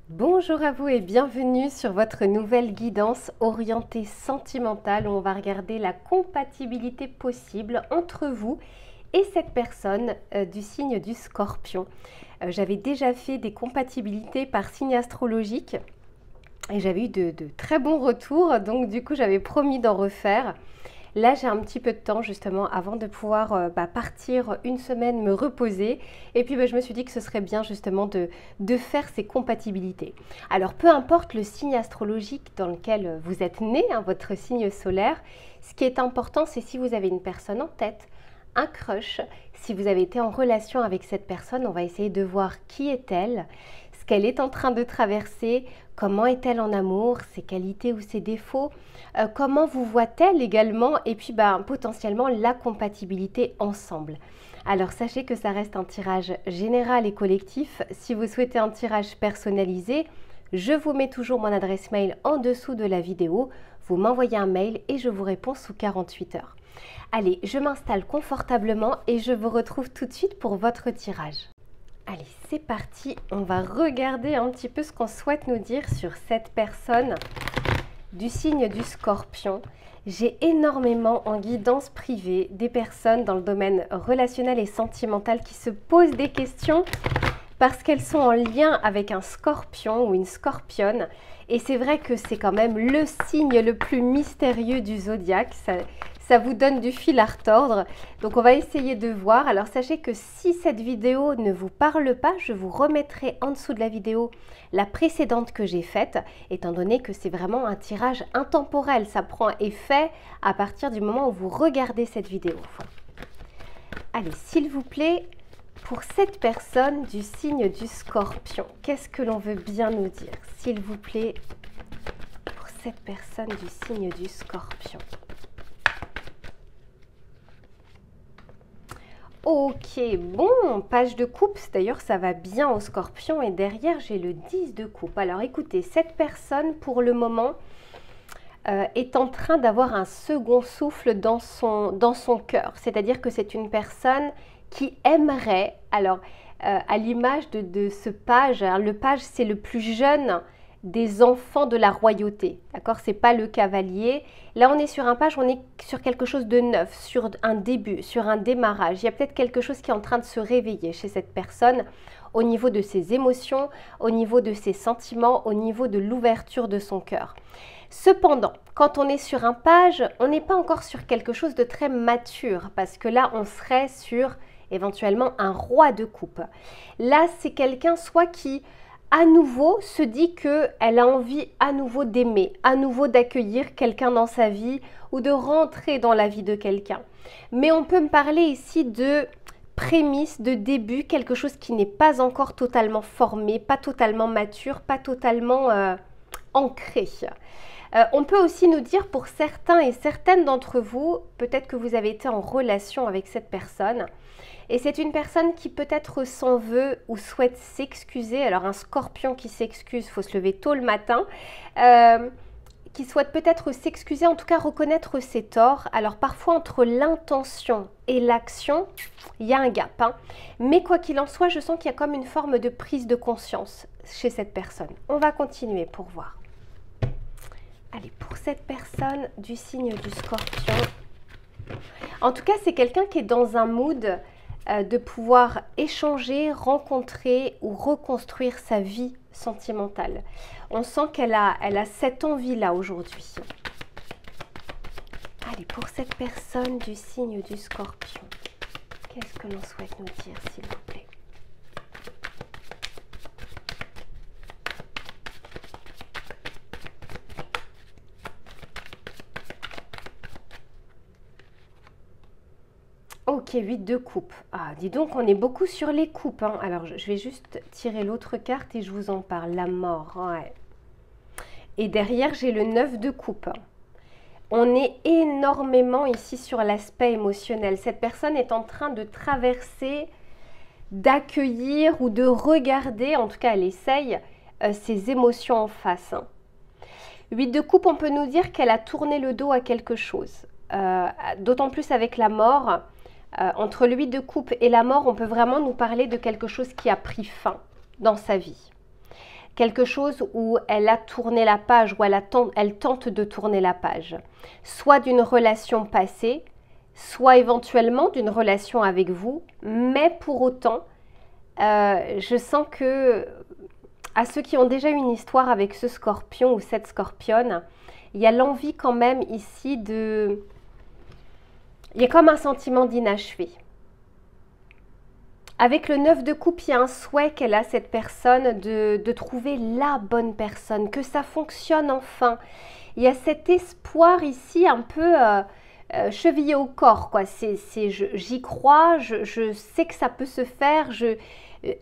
Bonjour à vous et bienvenue sur votre nouvelle guidance orientée sentimentale où on va regarder la compatibilité possible entre vous et cette personne du signe du Scorpion. J'avais déjà fait des compatibilités par signe astrologique et j'avais eu de très bons retours, donc du coup j'avais promis d'en refaire. Là, j'ai un petit peu de temps justement avant de pouvoir partir une semaine, me reposer. Et puis, je me suis dit que ce serait bien justement de faire ces compatibilités. Alors, peu importe le signe astrologique dans lequel vous êtes né, hein, votre signe solaire, ce qui est important, c'est si vous avez une personne en tête, un crush, si vous avez été en relation avec cette personne, on va essayer de voir qui est-elle, ce qu'elle est en train de traverser, comment est-elle en amour, ses qualités ou ses défauts, comment vous voit-elle également et puis potentiellement la compatibilité ensemble. Alors sachez que ça reste un tirage général et collectif. Si vous souhaitez un tirage personnalisé, je vous mets toujours mon adresse mail en dessous de la vidéo. Vous m'envoyez un mail et je vous réponds sous 48 heures. Allez, je m'installe confortablement et je vous retrouve tout de suite pour votre tirage. Allez, c'est parti. On va regarder un petit peu ce qu'on souhaite nous dire sur cette personne du signe du Scorpion. J'ai énormément en guidance privée des personnes dans le domaine relationnel et sentimental qui se posent des questions parce qu'elles sont en lien avec un scorpion ou une scorpionne. Et c'est vrai que c'est quand même le signe le plus mystérieux du zodiaque. Ça vous donne du fil à retordre. Donc on va essayer de voir. Alors sachez que si cette vidéo ne vous parle pas, je vous remettrai en dessous de la vidéo la précédente que j'ai faite, étant donné que c'est vraiment un tirage intemporel. Ça prend effet à partir du moment où vous regardez cette vidéo. Allez, s'il vous plaît, pour cette personne du signe du Scorpion, qu'est-ce que l'on veut bien nous dire? S'il vous plaît, pour cette personne du signe du Scorpion. Ok, bon, page de coupe, d'ailleurs ça va bien au Scorpion et derrière j'ai le 10 de coupe. Alors écoutez, cette personne pour le moment est en train d'avoir un second souffle dans son cœur. C'est-à-dire que c'est une personne qui aimerait, alors à l'image de ce page, hein, le page c'est le plus jeune des enfants de la royauté, d'accord? C'est pas le cavalier. Là, on est sur un page, on est sur quelque chose de neuf, sur un début, sur un démarrage. Il y a peut-être quelque chose qui est en train de se réveiller chez cette personne au niveau de ses émotions, au niveau de ses sentiments, au niveau de l'ouverture de son cœur. Cependant, quand on est sur un page, on n'est pas encore sur quelque chose de très mature parce que là, on serait sur éventuellement un roi de coupe. Là, c'est quelqu'un soit qui à nouveau se dit qu'elle a envie à nouveau d'aimer, à nouveau d'accueillir quelqu'un dans sa vie ou de rentrer dans la vie de quelqu'un. Mais on peut me parler ici de prémisse, de début, quelque chose qui n'est pas encore totalement formé, pas totalement mature, pas totalement ancré. On peut aussi nous dire pour certains et certaines d'entre vous, peut-être que vous avez été en relation avec cette personne, et c'est une personne qui peut-être s'en veut ou souhaite s'excuser. Alors un scorpion qui s'excuse, il faut se lever tôt le matin, qui souhaite peut-être s'excuser, en tout cas reconnaître ses torts. Alors parfois entre l'intention et l'action, il y a un gap. Hein. Mais quoi qu'il en soit, je sens qu'il y a comme une forme de prise de conscience chez cette personne. On va continuer pour voir. Allez, pour cette personne du signe du Scorpion, en tout cas, c'est quelqu'un qui est dans un mood de pouvoir échanger, rencontrer ou reconstruire sa vie sentimentale. On sent qu'elle a cette envie-là aujourd'hui. Allez, pour cette personne du signe du Scorpion, qu'est-ce que l'on souhaite nous dire, s'il vous plaît? Ok, 8 de coupe. Ah, dis donc, on est beaucoup sur les coupes. Hein. Alors, je vais juste tirer l'autre carte et je vous en parle. La mort, ouais. Et derrière, j'ai le 9 de coupe. On est énormément ici sur l'aspect émotionnel. Cette personne est en train de traverser, d'accueillir ou de regarder, en tout cas, elle essaye, ses émotions en face. 8 de coupe, on peut nous dire qu'elle a tourné le dos à quelque chose. D'autant plus avec la mort. Entre le 8 de coupe et la mort, on peut vraiment nous parler de quelque chose qui a pris fin dans sa vie. quelque chose où elle a tourné la page, où elle tente de tourner la page, soit d'une relation passée, soit éventuellement d'une relation avec vous, mais pour autant, je sens que à ceux qui ont déjà eu une histoire avec ce scorpion ou cette scorpionne, il y a l'envie quand même ici de... Il y a comme un sentiment d'inachevé. Avec le 9 de coupe, il y a un souhait qu'elle a, cette personne, de trouver la bonne personne, que ça fonctionne enfin. Il y a cet espoir ici un peu chevillé au corps, quoi. J'y crois, je sais que ça peut se faire,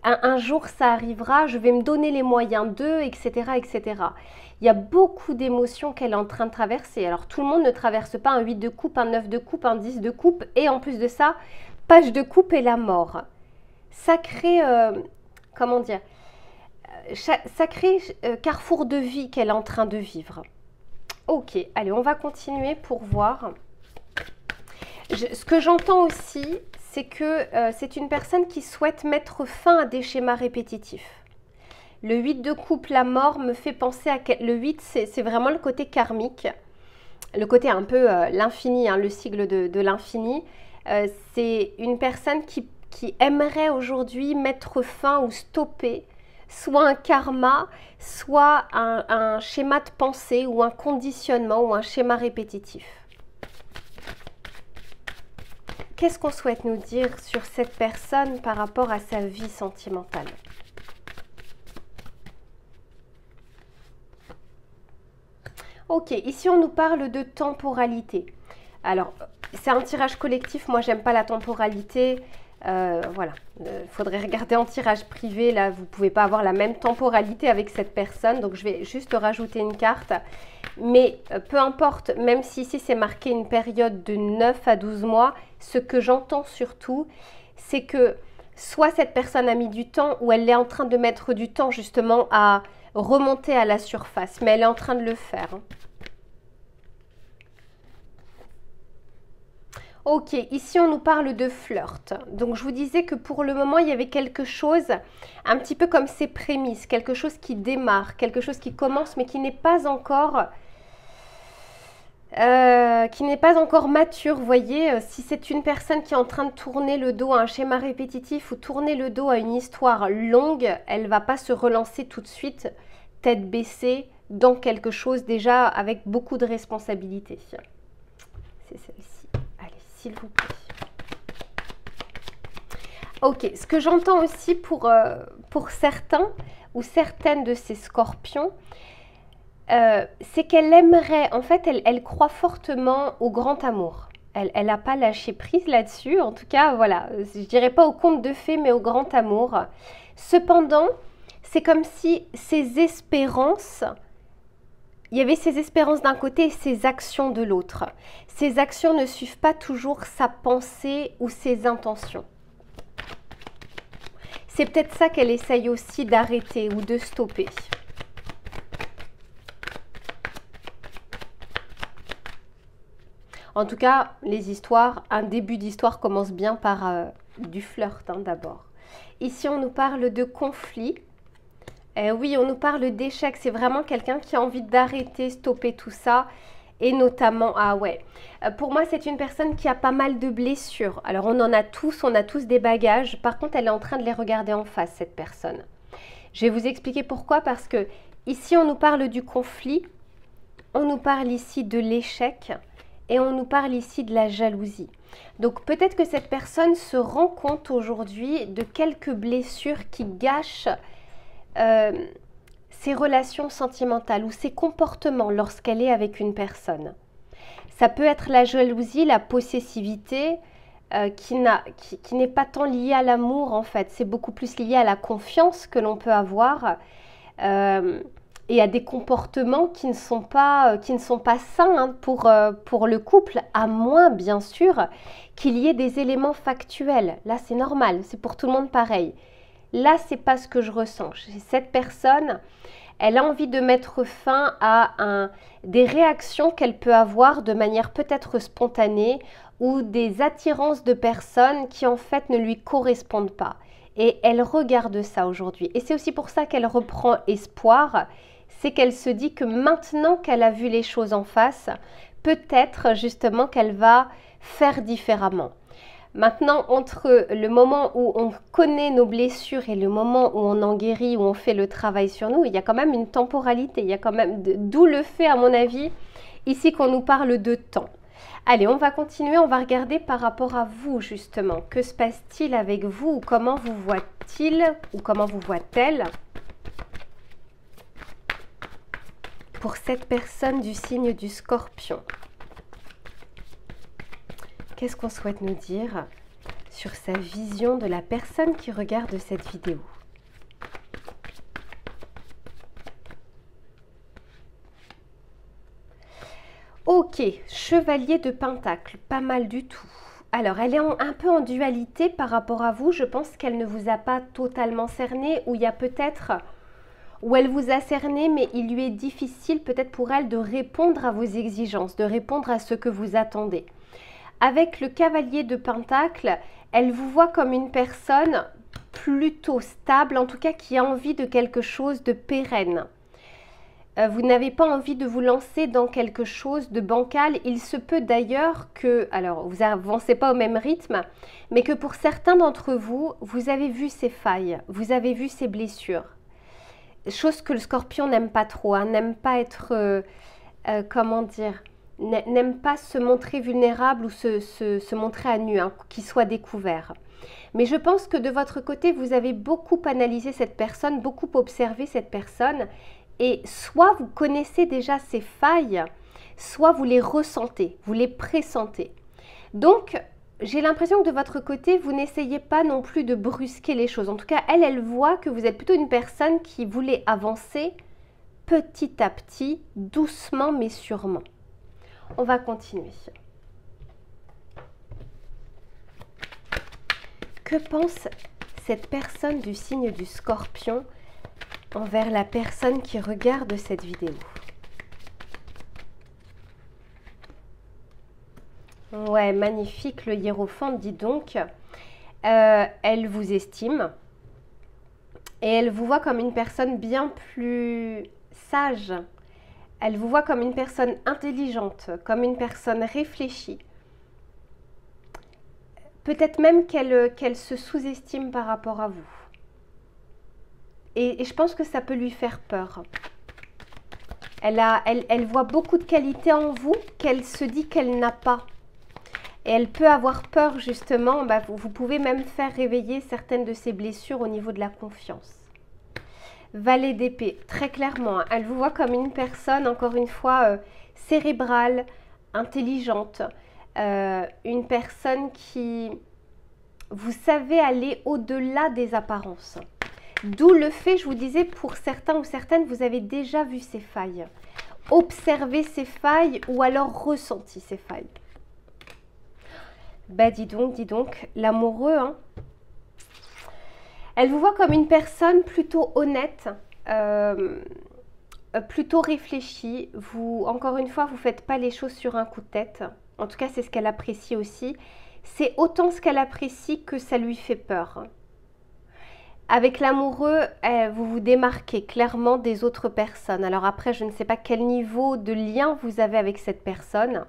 un jour ça arrivera, je vais me donner les moyens d'eux, etc., etc. Il y a beaucoup d'émotions qu'elle est en train de traverser. Alors tout le monde ne traverse pas un 8 de coupe, un 9 de coupe, un 10 de coupe, et en plus de ça, page de coupe et la mort. Sacré, comment dire, sacré carrefour de vie qu'elle est en train de vivre. Ok, allez, on va continuer pour voir. Ce que j'entends aussi, c'est que c'est une personne qui souhaite mettre fin à des schémas répétitifs. Le 8 de coupe, la mort, me fait penser à... Le 8, c'est vraiment le côté karmique, le côté un peu l'infini, hein, le sigle de l'infini. C'est une personne qui aimerait aujourd'hui mettre fin ou stopper soit un karma, soit un schéma de pensée ou un conditionnement ou un schéma répétitif. Qu'est-ce qu'on souhaite nous dire sur cette personne par rapport à sa vie sentimentale? Ok, ici on nous parle de temporalité. Alors, c'est un tirage collectif, moi j'aime pas la temporalité. Voilà, il faudrait regarder en tirage privé, là vous ne pouvez pas avoir la même temporalité avec cette personne, donc je vais juste rajouter une carte. Mais peu importe, même si ici c'est marqué une période de 9 à 12 mois, ce que j'entends surtout, c'est que soit cette personne a mis du temps ou elle est en train de mettre du temps justement à remonter à la surface, mais elle est en train de le faire. Ok, ici on nous parle de flirt. Donc je vous disais que pour le moment il y avait quelque chose, un petit peu comme ces prémices, quelque chose qui démarre, quelque chose qui commence mais qui n'est pas encore mature. Vous voyez, si c'est une personne qui est en train de tourner le dos à un schéma répétitif ou tourner le dos à une histoire longue, elle ne va pas se relancer tout de suite, tête baissée, dans quelque chose déjà avec beaucoup de responsabilités. C'est celle-ci. S'il vous plaît. Ok, ce que j'entends aussi pour certains ou certaines de ces scorpions, c'est qu'elle aimerait, en fait, elle croit fortement au grand amour. Elle n'a pas lâché prise là-dessus, en tout cas, voilà, je dirais pas au conte de fées, mais au grand amour. Cependant, c'est comme si ses espérances... Il y avait ses espérances d'un côté et ses actions de l'autre. Ses actions ne suivent pas toujours sa pensée ou ses intentions. C'est peut-être ça qu'elle essaye aussi d'arrêter ou de stopper. En tout cas, les histoires, un début d'histoire commence bien par du flirt d'abord. Ici, on nous parle de conflit. Oui, on nous parle d'échec. C'est vraiment quelqu'un qui a envie d'arrêter, stopper tout ça. Et notamment, ah ouais, pour moi, c'est une personne qui a pas mal de blessures. Alors, on a tous des bagages. Par contre, elle est en train de les regarder en face, cette personne. Je vais vous expliquer pourquoi. Parce que ici, on nous parle du conflit. On nous parle ici de l'échec. Et on nous parle ici de la jalousie. Donc, peut-être que cette personne se rend compte aujourd'hui de quelques blessures qui gâchent ses relations sentimentales ou ses comportements lorsqu'elle est avec une personne. Ça peut être la jalousie, la possessivité qui n'est pas tant liée à l'amour en fait. C'est beaucoup plus lié à la confiance que l'on peut avoir et à des comportements qui ne sont pas sains hein, pour le couple, à moins bien sûr qu'il y ait des éléments factuels. Là c'est normal, c'est pour tout le monde pareil. Là, c'est pas ce que je ressens. Cette personne, elle a envie de mettre fin à des réactions qu'elle peut avoir de manière peut-être spontanée ou des attirances de personnes qui en fait ne lui correspondent pas. Et elle regarde ça aujourd'hui. Et c'est aussi pour ça qu'elle reprend espoir. C'est qu'elle se dit que maintenant qu'elle a vu les choses en face, peut-être justement qu'elle va faire différemment. Maintenant, entre le moment où on connaît nos blessures et le moment où on en guérit, où on fait le travail sur nous, il y a quand même une temporalité. Il y a quand même, d'où le fait, à mon avis, ici qu'on nous parle de temps. Allez, on va continuer, on va regarder par rapport à vous justement. Que se passe-t-il avec vous? Comment vous voit-il ou comment vous voit-elle pour cette personne du signe du Scorpion? Qu'est-ce qu'on souhaite nous dire sur sa vision de la personne qui regarde cette vidéo? Ok, chevalier de Pentacle, pas mal du tout. Alors, elle est un peu en dualité par rapport à vous. Je pense qu'elle ne vous a pas totalement cerné, ou il y a peut-être, où elle vous a cerné, mais il lui est difficile peut-être pour elle de répondre à vos exigences, de répondre à ce que vous attendez. Avec le cavalier de Pentacle, elle vous voit comme une personne plutôt stable, en tout cas qui a envie de quelque chose de pérenne. Vous n'avez pas envie de vous lancer dans quelque chose de bancal. Il se peut d'ailleurs que, alors vous n'avancez pas au même rythme, mais que pour certains d'entre vous, vous avez vu ces failles, vous avez vu ces blessures. Chose que le Scorpion n'aime pas trop, hein, n'aime pas être, comment dire, n'aime pas se montrer vulnérable ou se montrer à nu, hein, qu'il soit découvert. Mais je pense que de votre côté, vous avez beaucoup analysé cette personne, beaucoup observé cette personne. Et soit vous connaissez déjà ces failles, soit vous les ressentez, vous les pressentez. Donc, j'ai l'impression que de votre côté, vous n'essayez pas non plus de brusquer les choses. En tout cas, elle voit que vous êtes plutôt une personne qui voulait avancer petit à petit, doucement mais sûrement. On va continuer. Que pense cette personne du signe du Scorpion envers la personne qui regarde cette vidéo? Ouais, magnifique, le hiérophante, dit donc. Elle vous estime et elle vous voit comme une personne bien plus sage. Elle vous voit comme une personne intelligente, comme une personne réfléchie. Peut-être même qu'elle se sous-estime par rapport à vous. Et je pense que ça peut lui faire peur. Elle voit beaucoup de qualités en vous qu'elle se dit qu'elle n'a pas. Et elle peut avoir peur justement, vous pouvez même faire réveiller certaines de ses blessures au niveau de la confiance. Valet d'épée, très clairement, hein, elle vous voit comme une personne, encore une fois, cérébrale, intelligente, une personne qui, vous savez aller au-delà des apparences. D'où le fait, je vous disais, pour certains ou certaines, vous avez déjà vu ces failles, observé ces failles ou alors ressenti ces failles. Dis donc, l'amoureux, hein. Elle vous voit comme une personne plutôt honnête, plutôt réfléchie. Vous, encore une fois, vous ne faites pas les choses sur un coup de tête. En tout cas, c'est ce qu'elle apprécie aussi. C'est autant ce qu'elle apprécie que ça lui fait peur. Avec l'amoureux, vous vous démarquez clairement des autres personnes. Alors après, je ne sais pas quel niveau de lien vous avez avec cette personne,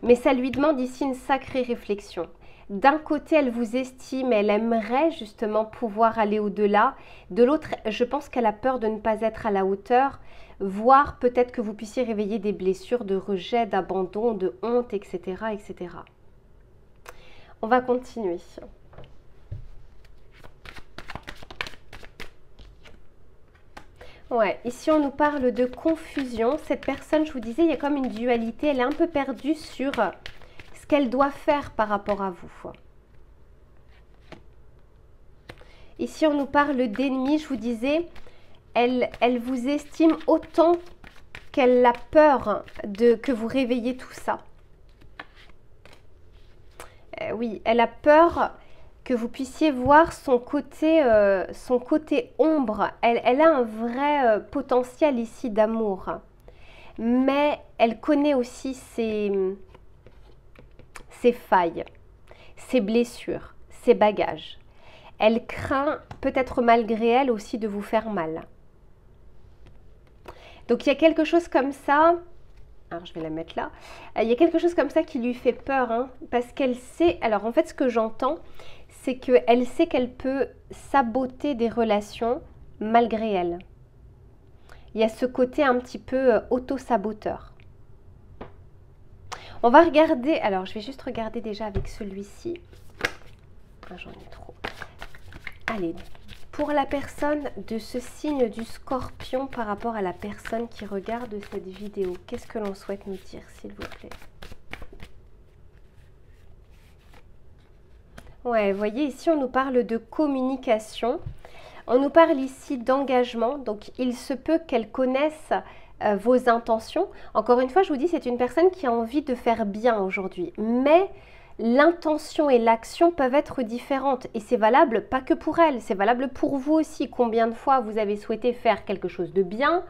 mais ça lui demande ici une sacrée réflexion. D'un côté, elle vous estime, elle aimerait justement pouvoir aller au-delà. De l'autre, je pense qu'elle a peur de ne pas être à la hauteur, voire peut-être que vous puissiez réveiller des blessures de rejet, d'abandon, de honte, etc., etc. On va continuer. Ouais, ici on nous parle de confusion. Cette personne, je vous disais, il y a comme une dualité. Elle est un peu perdue sur ce qu'elle doit faire par rapport à vous. Ici on nous parle d'ennemis. Je vous disais, elle vous estime autant qu'elle a peur que vous réveillez tout ça. Oui, elle a peur que vous puissiez voir son côté ombre. Elle a un vrai potentiel ici d'amour. Mais elle connaît aussi ses failles, ses blessures, ses bagages. Elle craint, peut-être malgré elle aussi, de vous faire mal. Donc il y a quelque chose comme ça, alors je vais la mettre là, il y a quelque chose comme ça qui lui fait peur, hein, parce qu'elle sait, alors en fait ce que j'entends, c'est qu'elle sait qu'elle peut saboter des relations malgré elle. Il y a ce côté un petit peu auto-saboteur. On va regarder, alors je vais juste regarder déjà avec celui-ci. Ah, j'en ai trop. Allez, pour la personne de ce signe du Scorpion par rapport à la personne qui regarde cette vidéo, qu'est-ce que l'on souhaite nous dire, s'il vous plaît? Ouais, vous voyez, ici, on nous parle de communication. On nous parle ici d'engagement. Donc, il se peut qu'elle connaisse vos intentions. Encore une fois, je vous dis, c'est une personne qui a envie de faire bien aujourd'hui. Mais l'intention et l'action peuvent être différentes. Et c'est valable pas que pour elle, c'est valable pour vous aussi. Combien de fois vous avez souhaité faire quelque chose de bien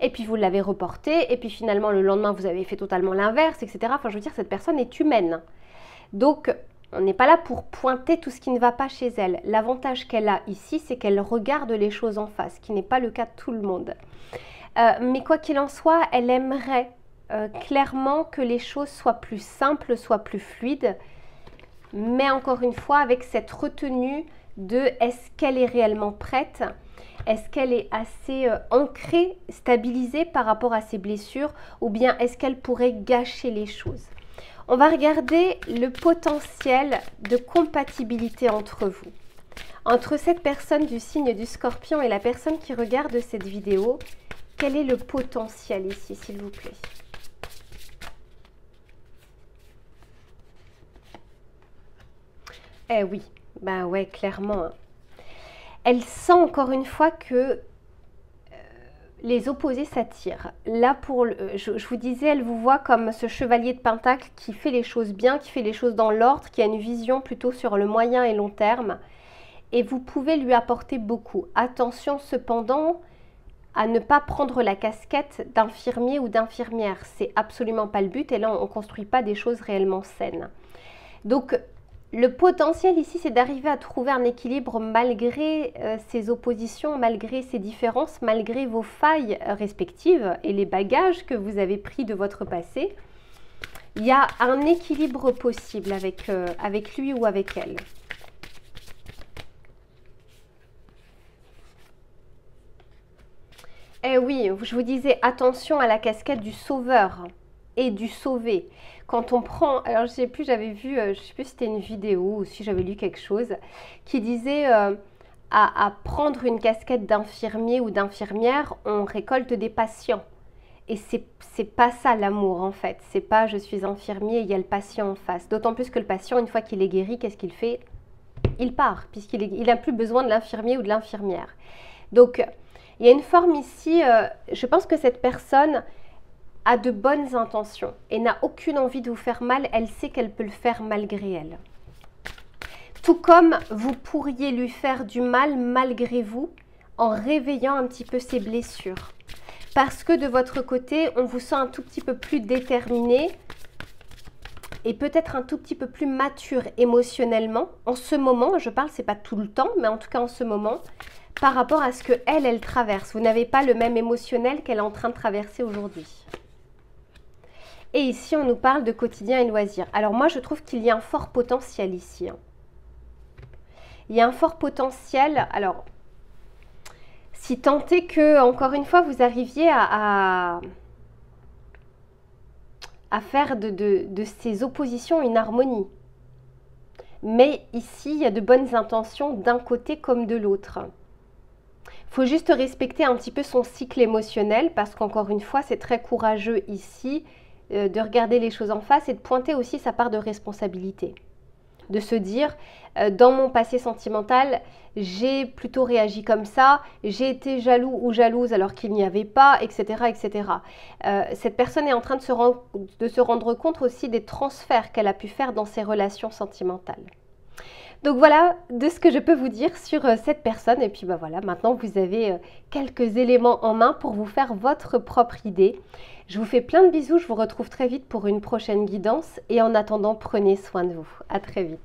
et puis vous l'avez reporté et puis finalement le lendemain vous avez fait totalement l'inverse, etc. Enfin, je veux dire, cette personne est humaine. Donc, on n'est pas là pour pointer tout ce qui ne va pas chez elle. L'avantage qu'elle a ici, c'est qu'elle regarde les choses en face, ce qui n'est pas le cas de tout le monde. Mais quoi qu'il en soit, elle aimerait clairement que les choses soient plus simples, soient plus fluides. Mais encore une fois, avec cette retenue de est-ce qu'elle est réellement prête? Est-ce qu'elle est assez ancrée, stabilisée par rapport à ses blessures? Ou bien est-ce qu'elle pourrait gâcher les choses? On va regarder le potentiel de compatibilité entre vous. Entre cette personne du signe du Scorpion et la personne qui regarde cette vidéo, quel est le potentiel ici, s'il vous plaît? Eh oui, ben ouais, clairement. Elle sent encore une fois que les opposés s'attirent. Là, je vous disais, elle vous voit comme ce chevalier de Pentacle qui fait les choses bien, qui fait les choses dans l'ordre, qui a une vision plutôt sur le moyen et long terme. Et vous pouvez lui apporter beaucoup. Attention cependant à ne pas prendre la casquette d'infirmier ou d'infirmière. C'est absolument pas le but et là, on ne construit pas des choses réellement saines. Donc, le potentiel ici, c'est d'arriver à trouver un équilibre malgré ces oppositions, malgré ces différences, malgré vos failles respectives et les bagages que vous avez pris de votre passé. Il y a un équilibre possible avec lui ou avec elle. Eh oui, je vous disais, attention à la casquette du sauveur et du sauvé. Quand on prend, alors je sais plus, j'avais vu, je sais plus si c'était une vidéo ou si j'avais lu quelque chose qui disait à prendre une casquette d'infirmier ou d'infirmière, on récolte des patients. Et c'est pas ça l'amour en fait. C'est pas je suis infirmier et il y a le patient en face. D'autant plus que le patient, une fois qu'il est guéri, qu'est-ce qu'il fait? Il part, puisqu'il n'a plus besoin de l'infirmier ou de l'infirmière. Donc, il y a une forme ici, je pense que cette personne a de bonnes intentions et n'a aucune envie de vous faire mal, elle sait qu'elle peut le faire malgré elle. Tout comme vous pourriez lui faire du mal malgré vous en réveillant un petit peu ses blessures. Parce que de votre côté, on vous sent un tout petit peu plus déterminé et peut-être un tout petit peu plus mature émotionnellement. En ce moment, je parle, c'est pas tout le temps, mais en tout cas en ce moment, par rapport à ce que elle traverse. Vous n'avez pas le même émotionnel qu'elle est en train de traverser aujourd'hui. Et ici, on nous parle de quotidien et loisirs. Alors moi, je trouve qu'il y a un fort potentiel ici. Il y a un fort potentiel. Alors, si tant est que, encore une fois, vous arriviez à faire de ces oppositions une harmonie. Mais ici, il y a de bonnes intentions d'un côté comme de l'autre. Il faut juste respecter un petit peu son cycle émotionnel parce qu'encore une fois, c'est très courageux ici de regarder les choses en face et de pointer aussi sa part de responsabilité. De se dire, dans mon passé sentimental, j'ai plutôt réagi comme ça, j'ai été jaloux ou jalouse alors qu'il n'y avait pas, etc. etc. Cette personne est en train de se rendre compte aussi des transferts qu'elle a pu faire dans ses relations sentimentales. Donc voilà de ce que je peux vous dire sur cette personne. Et puis bah voilà, maintenant vous avez quelques éléments en main pour vous faire votre propre idée. Je vous fais plein de bisous, je vous retrouve très vite pour une prochaine guidance. Et en attendant, prenez soin de vous. À très vite.